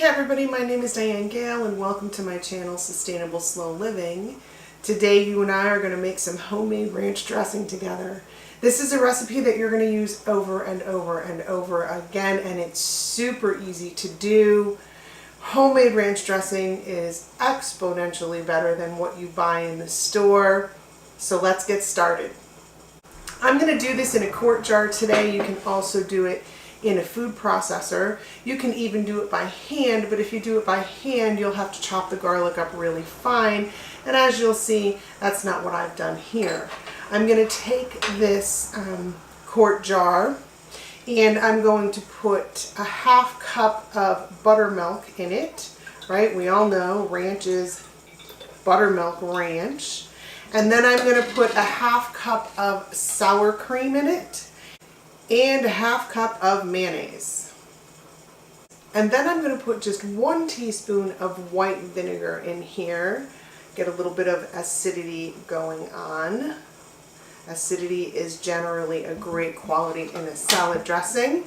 Hey everybody, my name is Diane Gale and welcome to my channel Sustainable Slow Living. Today you and I are going to make some homemade ranch dressing together. This is a recipe that you're going to use over and over and over again, and it's super easy to do. Homemade ranch dressing is exponentially better than what you buy in the store. So let's get started. I'm going to do this in a quart jar today. You can also do it in a food processor. You can even do it by hand, but if you do it by hand, you'll have to chop the garlic up really fine. And as you'll see, that's not what I've done here. I'm going to take this quart jar and I'm going to put a half cup of buttermilk in it, right? We all know ranch is buttermilk ranch. And then I'm going to put a half cup of sour cream in it and a half cup of mayonnaise. And then I'm going to put just 1 teaspoon of white vinegar in here. Get a little bit of acidity going on. Acidity is generally a great quality in a salad dressing.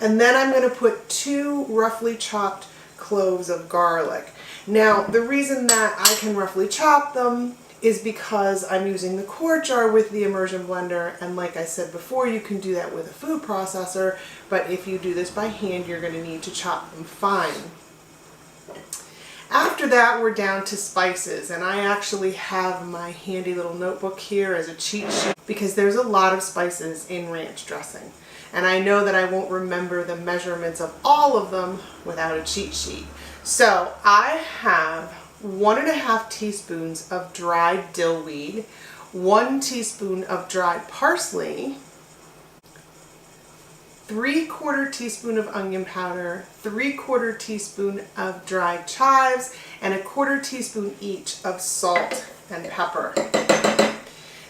And then I'm going to put 2 roughly chopped cloves of garlic. Now, the reason that I can roughly chop them is because I'm using the quart jar with the immersion blender, and like I said before, you can do that with a food processor, but if you do this by hand, you're going to need to chop them fine. After that, we're down to spices, and I actually have my handy little notebook here as a cheat sheet because there's a lot of spices in ranch dressing, and I know that I won't remember the measurements of all of them without a cheat sheet. So I have 1.5 teaspoons of dried dill weed, 1 teaspoon of dried parsley, 3/4 teaspoon of onion powder, 3/4 teaspoon of dried chives, and 1/4 teaspoon each of salt and pepper.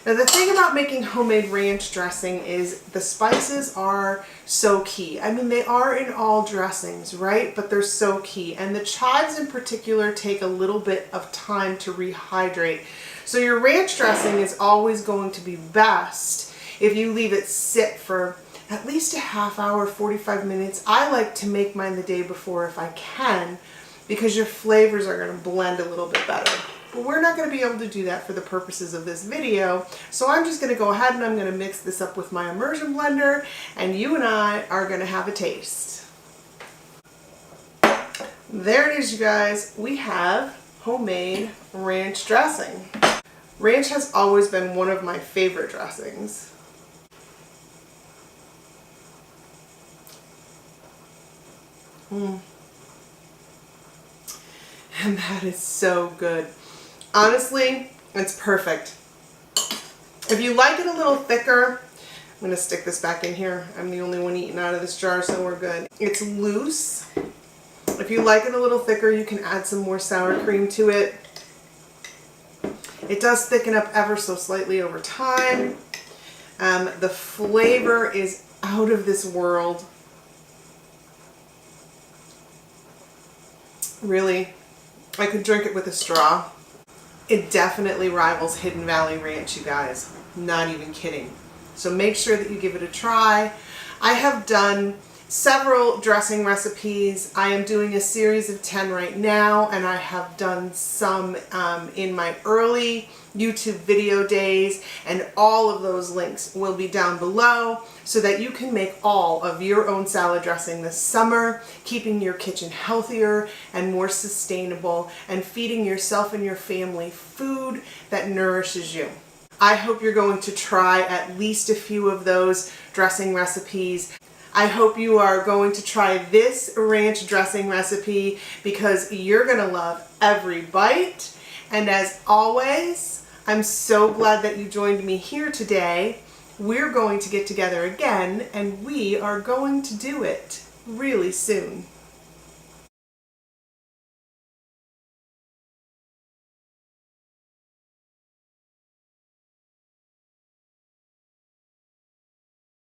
Now the thing about making homemade ranch dressing is the spices are so key. I mean, they are in all dressings, right? But they're so key. And the chives in particular take a little bit of time to rehydrate. So your ranch dressing is always going to be best if you leave it sit for at least a half hour, 45 minutes. I like to make mine the day before if I can, because your flavors are going to blend a little bit better. But we're not going to be able to do that for the purposes of this video. So I'm just going to go ahead and I'm going to mix this up with my immersion blender, and you and I are going to have a taste. There it is, you guys. We have homemade ranch dressing. Ranch has always been one of my favorite dressings. And that is so good. Honestly, it's perfect. If you like it a little thicker, I'm going to stick this back in here. I'm the only one eating out of this jar, so we're good. It's loose. If you like it a little thicker, you can add some more sour cream to it. It does thicken up ever so slightly over time. The flavor is out of this world. Really, I could drink it with a straw. It definitely rivals Hidden Valley Ranch, you guys. Not even kidding. So make sure that you give it a try. I have done several dressing recipes. I am doing a series of 10 right now, and I have done some in my early YouTube video days, and all of those links will be down below so that you can make all of your own salad dressing this summer, keeping your kitchen healthier and more sustainable, and feeding yourself and your family food that nourishes you. I hope you're going to try at least a few of those dressing recipes. I hope you are going to try this ranch dressing recipe because you're going to love every bite. And as always, I'm so glad that you joined me here today. We're going to get together again, and we are going to do it really soon.